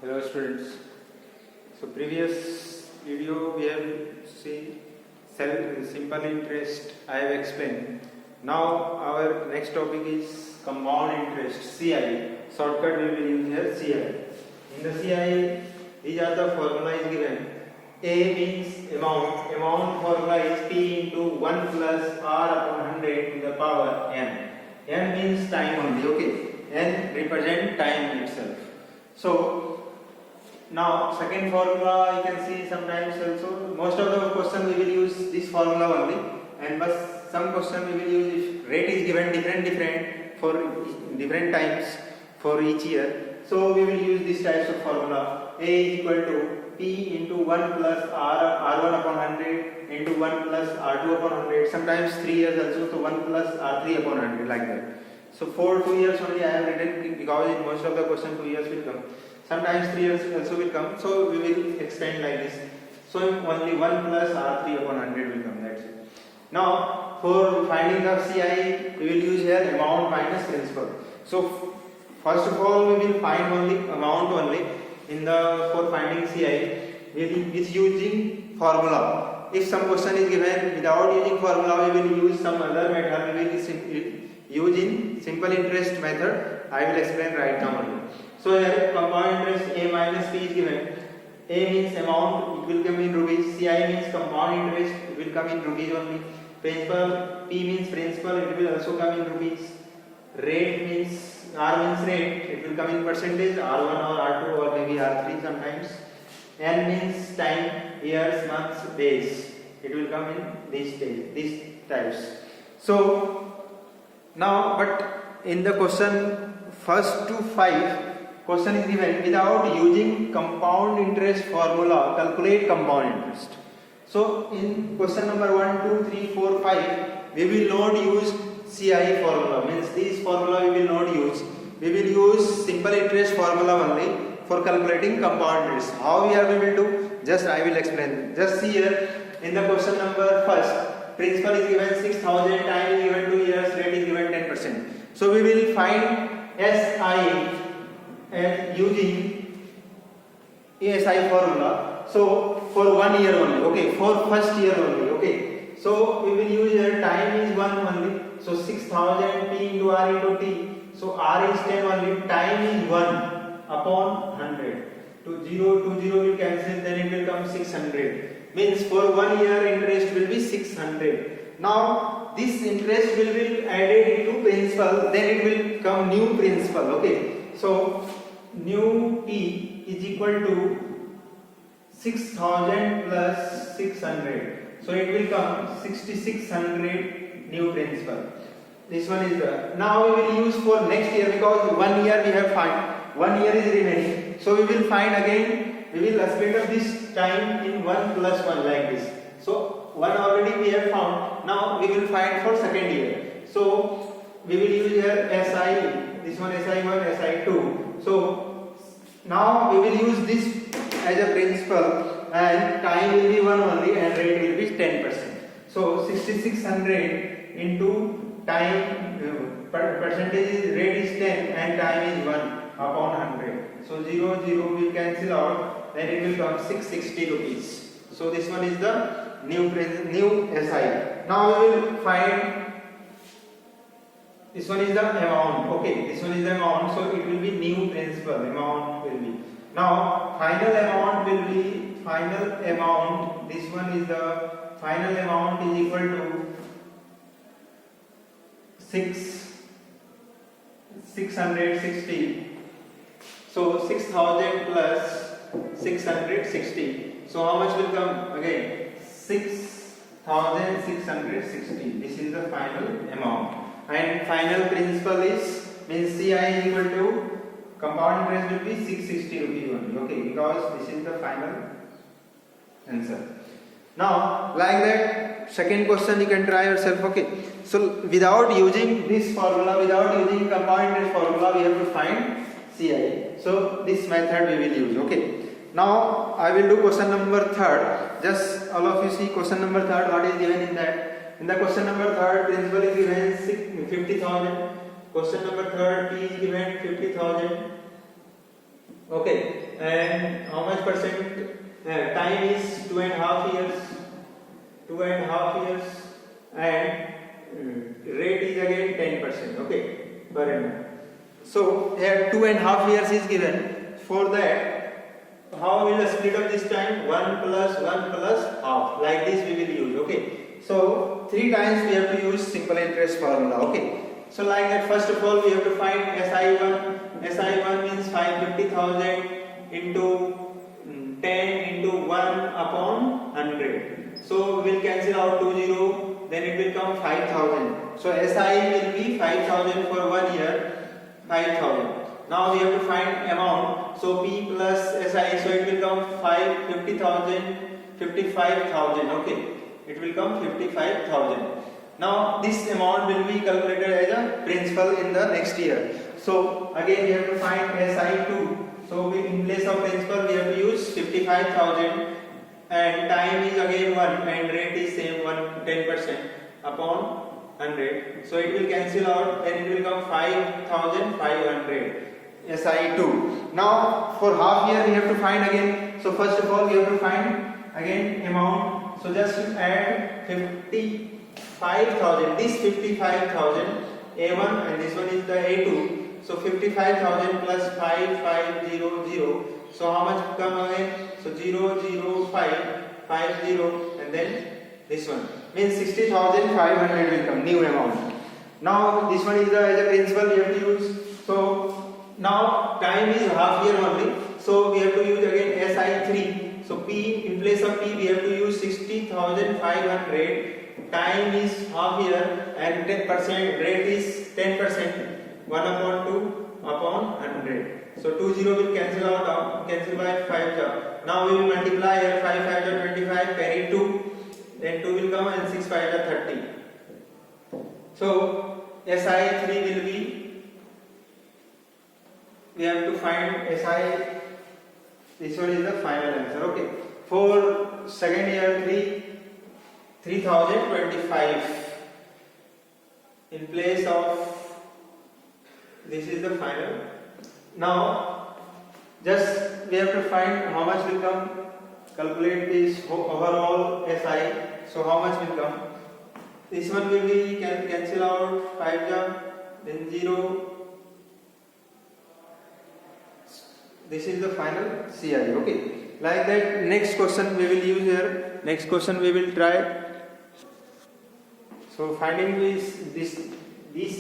Hello students. So previous video we have seen simple interest I have explained. Now our next topic is compound interest CI. Shortcut we will use here CI. In the CI these are the formula is given. A means amount. Amount formula is P into 1 plus R upon 100 to the power n. N means time only. Okay. N represent time itself. So now second formula you can see sometimes also most of the question we will use this formula only, and but some question we will use if rate is given different for different times for each year. So we will use this types of formula. A is equal to P into 1 plus R1 upon 100 into 1 plus R2 upon 100. Sometimes 3 years also, so 1 plus R3 upon 100 like that. So for 2 years only I have written because in most of the question 2 years will come. Sometimes 3 years also will come, so we will extend like this. So only 1 plus R3 upon 100 will come, that's it. Now for finding the CI we will use here amount minus principal. So first of all we will find only amount only. In the for finding CI we will is using formula. If some question is given without using formula we will use some other method. We will use in simple interest method. I will explain right now only. So here compound interest A minus P is given. A means amount, it will come in rupees. CI means compound interest, it will come in rupees only. Principal, P means principal, it will also come in rupees. Rate means R means rate, it will come in percentage, R1 or R2 or maybe R3 sometimes. N means time, years, months, days. It will come in these types. So now, but in the question first to 5. Question is given without using compound interest formula, calculate compound interest. So in question number 1, 2, 3, 4, 5, we will not use CI formula, means this formula we will not use. We will use simple interest formula only for calculating compound interest. How we are going to do? Just I will explain. Just see here in the question number first, principal is given 6,000, time is given 2 years, rate is given 10%. So we will find SI and using ASI formula. So for 1 year only, okay, for first year only, okay. So we will use here time is 1 only. So 6,000 P into R into T. So R is 10 only, time is 1 upon 100. To 0 will cancel, then it will come 600. Means for 1 year interest will be 600. Now this interest will be added into principal, then it will come new principal, okay. So new P is equal to 6,000 plus 600. So it will come 6,600 new principal. This one is the. Now we will use for next year because 1 year we have find. 1 year is remaining. So we will find again. We will split up this time in 1 plus 1 like this. So 1 already we have found. Now we will find for second year. So we will use here SI. This one SI1, SI2. So now we will use this as a principal and time will be 1 only and rate will be 10%. So 6,600 into time percentage is rate is 10 and time is 1 upon 100. So 0 will cancel out, then it will come 660 rupees. So this one is the new SI. Now we will find. This one is the amount, okay, this one is the amount, so it will be new principal, amount will be. Now, final amount will be, this one is the, final amount is equal to 660. So, 6,000 plus 660. So, how much will come? Again, 6,660. This is the final amount. And final principal is means CI is equal to compound interest will be 660 rupees only, okay, because this is the final answer. Now like that second question you can try yourself, okay. So without using this formula, without using compound interest formula, we have to find CI. So this method we will use, okay. Now I will do question number 3rd. Just all of you see question number 3rd, what is given in that. In the question number 3rd, principal is given 50,000. Question number 3rd, P is given 50,000. Okay, and how much percent time is 2.5 years, 2.5 years, and rate is again 10%. Okay, per annum. So here 2.5 years is given. For that, how we will split up this time? 1 plus 1 plus half. Like this we will use. Okay. So 3 times we have to use simple interest formula. Okay. So like that, first of all we have to find SI1. SI1 means 550,000 into 10 into 1 upon 100. So we will cancel out 20, then it will come 5,000. So SI will be 5,000 for 1 year, 5,000. Now we have to find amount. So P plus SI, so it will come 50,000, 55,000. Okay, it will come 55,000. Now this amount will be calculated as a principal in the next year. So again we have to find SI2. So in place of principal we have to use 55,000, and time is again 1 and rate is same 10% upon 100. So it will cancel out and it will come 5,500. SI2. Now for half year we have to find again. So first of all we have to find again amount. So just add 55,000. This 55,000 A1 and this one is the A2. So 55,000 plus 5500. So how much come again? So 00550 and then this one means 60,500 will come, new amount. Now this one is the as a principal we have to use. So now time is half year only. So we have to use again SI3. So P, in place of P we have to use 60,500. Time is half year and 10%, rate is 10%. 1 upon 2 upon 100. So 20 will cancel out, cancel by 5. Now we will multiply here 5 5 are 25, carry 2, then 2 will come and 6 5 are 30. So SI3 will be, we have to find SI, this one is the final answer. Okay, for second year 3,025 in place of, this is the final. Now just we have to find how much will come, calculate this overall SI. So how much will come? This one will be cancel out 5 then 0. This is the final CI. Okay, like that. Next question we will use here. Next question we will try. So finding these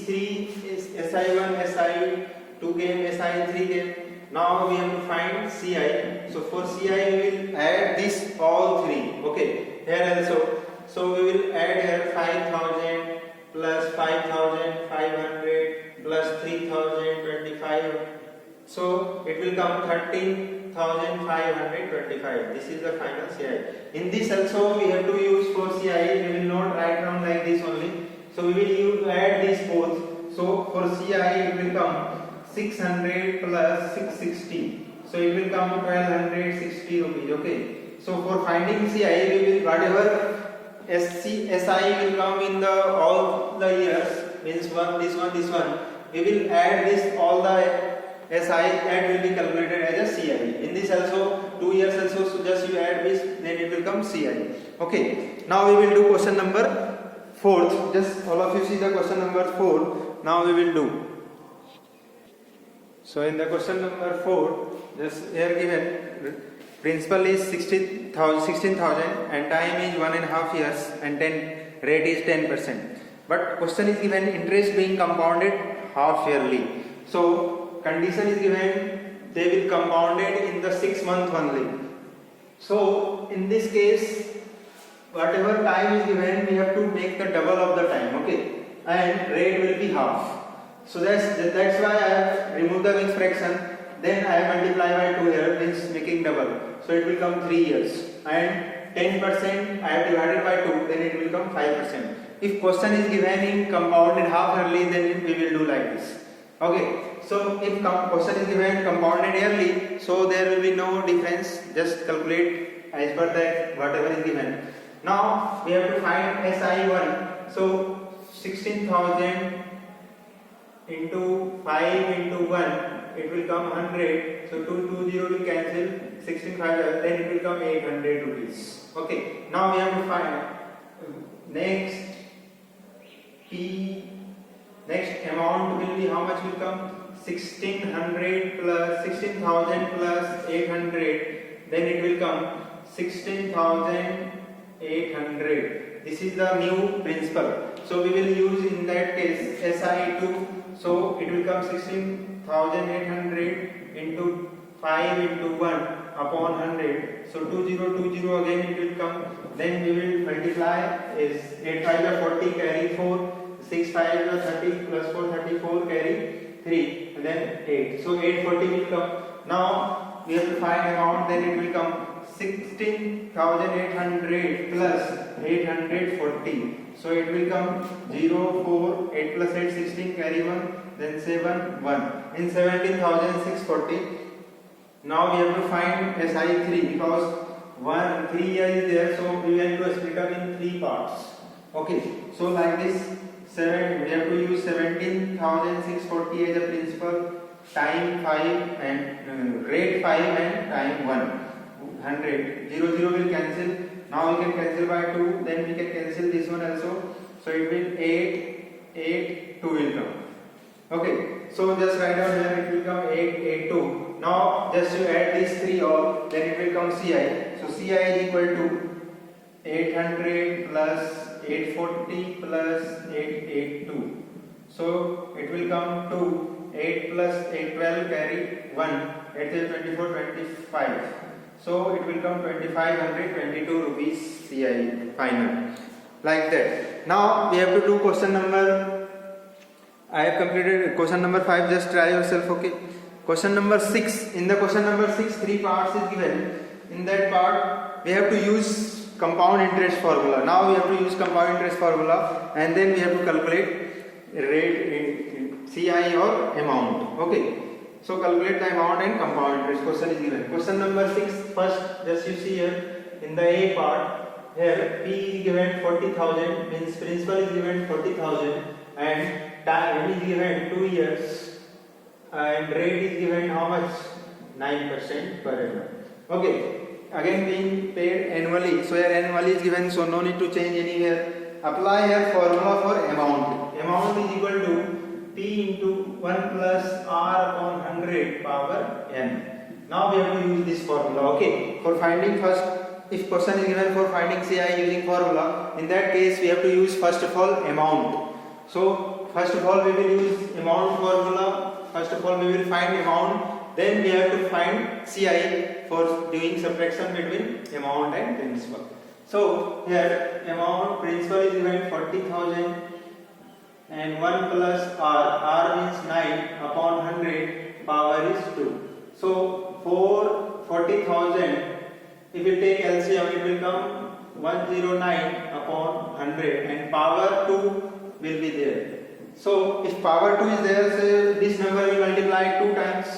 three is SI1, SI2 came, SI3 came. Now we have to find CI. So for CI we will add this all three. Okay, here also. So we will add here 5,000 plus 5,500 plus 3,025. So it will come 13,525. This is the final CI. In this also we have to use for CI. We will not write down like this only. So we will use add these both. So for CI it will come 600 plus 660. So it will come 1260 rupees. Okay. So for finding CI we will whatever SI will come in the all the years, means this one. We will add this all the SI and will be calculated as a CI. In this also 2 years also, so just you add this, then it will come CI. Okay. Now we will do question number 4. Just all of you see the question number 4. Now we will do. So in the question number 4, just here given principal is 16,000 and time is 1.5 years and rate is 10%. But question is given interest being compounded half yearly. So condition is given they will compound it in the 6 months only. So in this case, whatever time is given, we have to make the double of the time. Okay, and rate will be half. So that's why I have removed the mixed fraction. Then I have multiplied by 2 here, means making double. So it will come 3 years. And 10% I have divided by 2, then it will come 5%. If question is given in compounded half yearly, then we will do like this. Okay. So if question is given compounded yearly, so there will be no difference. Just calculate as per that whatever is given. Now we have to find SI1. So 16,000 into 5 into 1 it will come 100. So 2 will cancel. 16 5, then it will come 800 rupees. Okay. Now we have to find next P. Next amount will be how much will come? 1600 plus 16,000 plus 800. Then it will come 16,800. This is the new principle. So we will use in that case SI2. So it will come 16,800 into 5 into 1 upon 100. So 2020 again it will come. Then we will multiply is 8 5 are 40 carry 4. 6 5 are 30 plus 4 34 carry 3 and then 8. So 840 will come. Now we have to find amount. Then it will come 16,800 plus 840. So it will come 0 4 8 plus 8 16 carry 1 then 7 1 in 17,640. Now we have to find SI3 because 3 here is there, so we have to split up in 3 parts. Okay, so like this 7 we have to use 17,640 as a principal, time 5 and rate 5 and time 100. 0 0 will cancel. Now we can cancel by 2, then we can cancel this one also. So it will 8 8 2 will come. Okay, so just write down here it will come 8 8 2. Now just you add these 3 all, then it will come CI. So CI is equal to 800 plus 840 plus 882. So it will come to 8 plus 812 carry 1. 8 is 24 25. So it will come 2522 rupees CI final. Like that. Now we have to do question number. I have completed question number 5. Just try yourself. Okay. Question number 6. In the question number 6, 3 parts is given. In that part, we have to use compound interest formula. Now we have to use compound interest formula, and then we have to calculate rate CI or amount. Okay. So calculate the amount and compound interest. Question is given. Question number 6. First, just you see here in the A part. Here P is given 40,000, means principal is given 40,000, and time is given 2 years. And rate is given how much? 9% per annum. Okay. Again being paid annually. So here annually is given, so no need to change anywhere. Apply here formula for amount. Amount is equal to P into 1 plus R upon 100 power n. Now we have to use this formula. Okay. For finding first, if question is given for finding CI using formula, in that case we have to use first of all amount. So first of all we will use amount formula. First of all we will find amount, then we have to find CI for doing subtraction between amount and principal. So here amount principal is given 40,000 and 1 plus R means 9 upon 100 power is 2. So for 40,000 if we take LCM it will come 109 upon 100 and power 2 will be there. So if power 2 is there, so this number will multiply 2 times.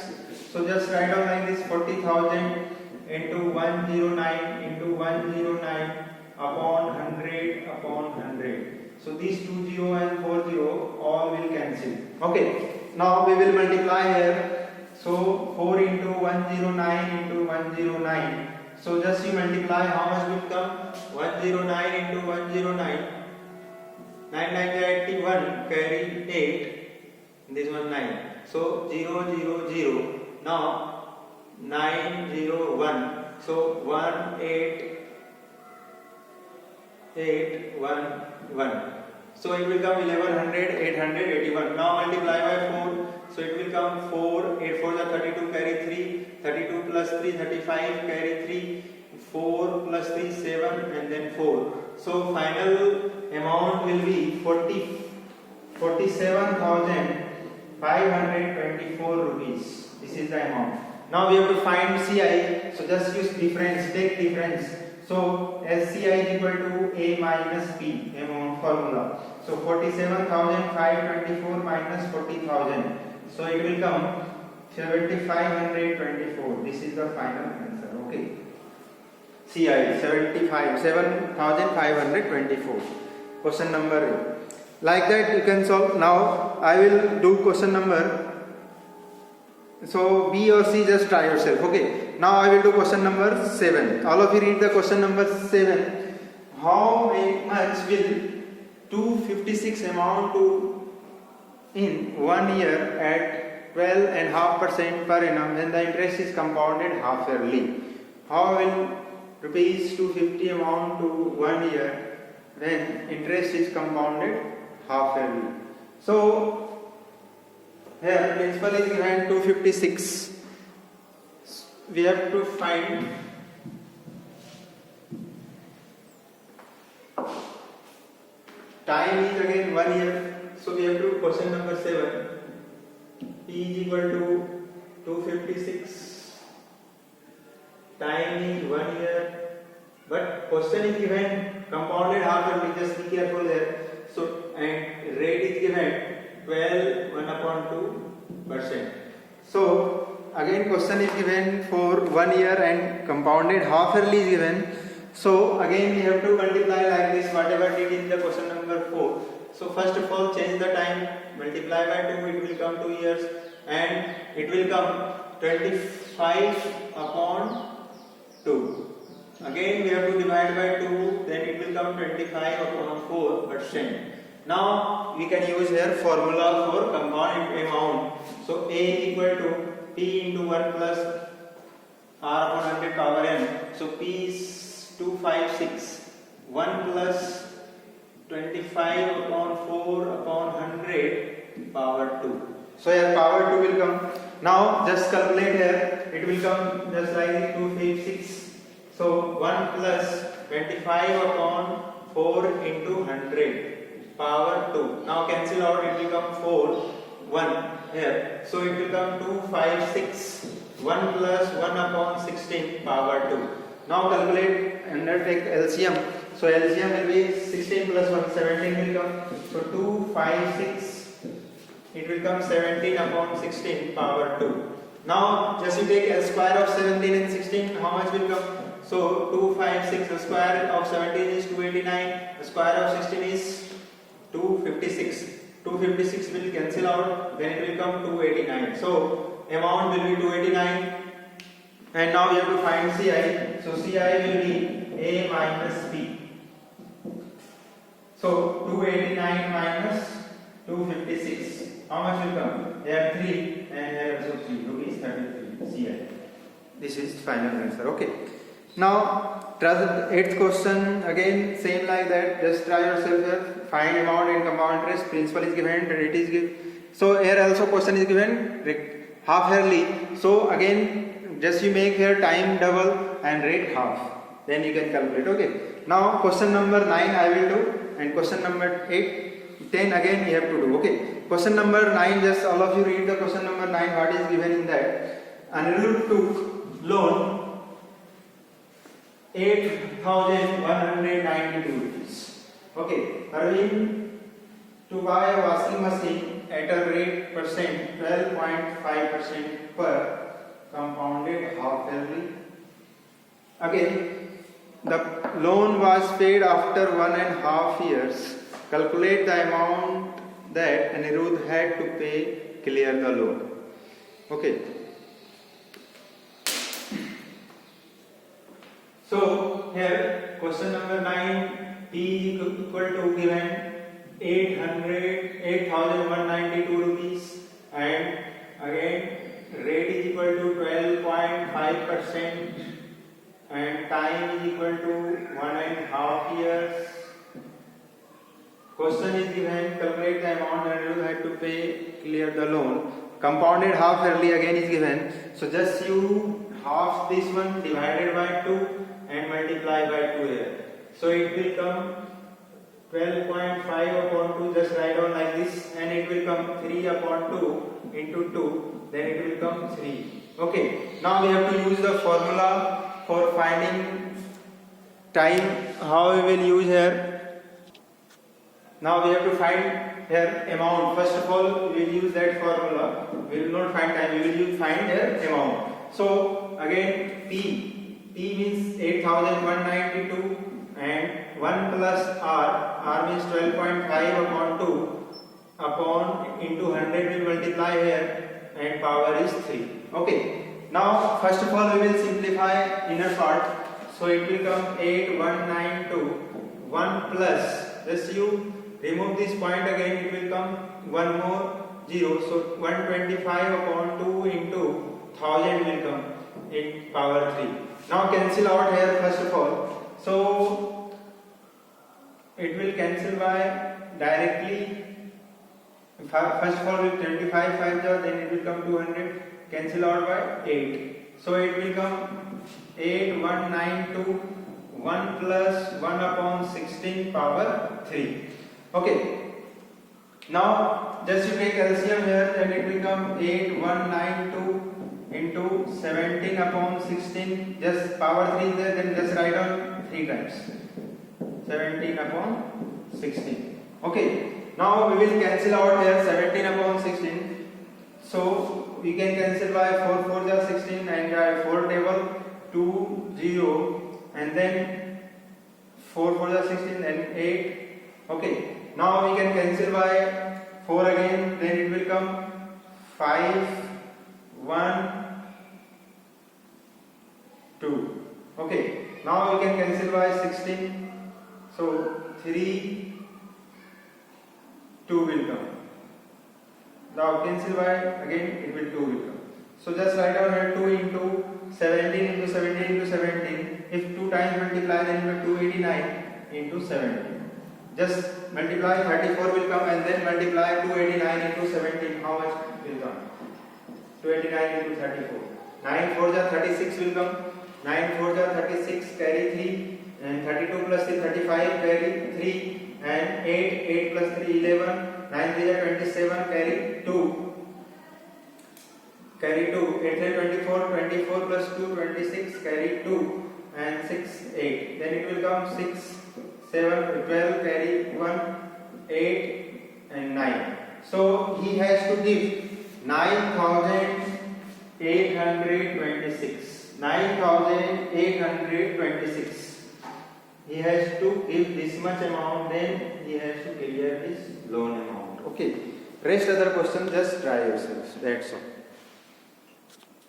So just write down like this 40,000 into 109 into 109 upon 100 upon 100. So these 2 0 and 4 0 all will cancel. Okay. Now we will multiply here. So 4 into 109 into 109. So just you multiply, how much will come? 109 into 109. 9 9 81 carry 8. This one 9. So 0 0 0. Now 9 0 1. So 1 8 8 1 1. So it will come 1100 881. Now multiply by 4. So it will come 4 8 4 is 32 carry 3. 32 plus 3 35 carry 3. 4 plus 3 7 and then 4. So final amount will be 47,524 rupees. This is the amount. Now we have to find CI. So just use difference, take difference. So SCI is equal to A minus P, amount formula. So 47,524 minus 40,000. So it will come 7,524. This is the final answer. Okay. CI 7,524. Question number 8. Like that you can solve. Now I will do question number So B or C, just try yourself. Okay. Now I will do question number 7. All of you read the question number 7. How much will 256 amount to in 1 year at 12.5% per annum when the interest is compounded half yearly? How will rupees 250 amount to 1 year when interest is compounded half yearly? So here principal is given 256. We have to find time is again 1 year. So we have to question number 7. P is equal to 256. Time is 1 year. But question is given compounded half yearly. Just be careful there. So and rate is given 1/2%. So again question is given for 1 year and compounded half yearly is given. So again we have to multiply like this whatever did in the question number 4. So first of all change the time, multiply by 2, it will come 2 years and it will come 25/2. Again we have to divide by 2, then it will come 25/4%. Now we can use here formula for compound amount. So A is equal to P into 1 plus R/100 power n. So P is 256. 1 plus 25/4/100 power 2. So here power 2 will come. Now just calculate here. It will come just like 256. So 1 plus 25/4 into 100 power 2. Now cancel out, it will come 4, 1 here. So it will come 256. 1 plus 1/16 power 2. Now calculate and take LCM. So LCM will be 16 plus 1, 17 will come. So 256. It will come 17/16 power 2. Now just you take L square of 17 and 16. How much will come? So 256. The square of 17 is 289. The square of 16 is 256. 256 will cancel out, then it will come 289. So amount will be 289. And now we have to find CI. So CI will be A minus P. So 289 minus 256. How much will come? Here 3 and here also 3. Rupees 33. CI. This is final answer. Okay. Now, 8th question again same like that. Just try yourself here. Find amount and compound interest. Principal is given, rate is given. So here also question is given half yearly. So again just you make here time double and rate half. Then you can calculate. Okay. Now question number 9 I will do and question number 8, 10 again we have to do. Okay. Question number 9, just all of you read the question number 9. What is given in that? Anirudh took loan 8,192 rupees. Okay, Arvind to buy a washing machine at a rate percent 12.5% per compounded half yearly. Again, the loan was paid after 1.5 years. Calculate the amount that Anirudh had to pay clear the loan. Okay. So here question number 9, P is equal to given 8,192 rupees and again rate is equal to 12.5% and time is equal to 1.5 years. Question is given, calculate the amount that you had to pay clear the loan. Compounded half yearly again is given. So just you half this one divided by 2 and multiply by 2 here. So it will come 12.5/2, just write down like this, and it will come 3/2 into 2, then it will come 3. Okay, now we have to use the formula for finding time. How we will use here? Now we have to find here amount. First of all we will use that formula. We will not find time, we will find here amount. So again P means 8,192 and 1 plus R means 12.5/2 upon into 100 will multiply here and power is 3. Okay. Now first of all we will simplify inner part. So it will come 8192 1 plus, just you remove this point again, it will come one more 0. So 125 upon 2 into 1000 will come in power 3. Now cancel out here first of all. So it will cancel by directly. First of all with 25 5 then it will come 200, cancel out by 8. So it will come 8192 1 plus 1 upon 16 power 3. Okay. Now just you take LCM here, then it will come 8192 into 17 upon 16, just power 3 there, then just write down 3 times 17 upon 16. Okay. Now we will cancel out here 17 upon 16. So we can cancel by 4 4 is 16 and 4 table 2 0 and then 4 4 is 16 and 8. Okay. Now we can cancel by 4 again, then it will come 5 1 2. Okay. Now we can cancel by 16. So 3 2 will come. Now cancel by again it will 2 will come. So just write down here 2 into 17 into 17 into 17. If 2 times multiply then it will 289 into 17. Just multiply 34 will come and then multiply 289 into 17. How much will come? 289 into 34. 9 4 is 36 will come. 9 4 is 36, carry 3 and 32 plus 3 35, carry 3 and 8 plus 3 11, 9 3 is 27, carry 2. Carry 2, 8 3 24, 24 plus 2 26, carry 2 and 6 8. Then it will come 6 7 12, carry 1 8 and 9. So he has to give 9826. 9826. He has to give this much amount, then he has to clear his loan amount. Okay. Rest other questions just try yourselves. That's all.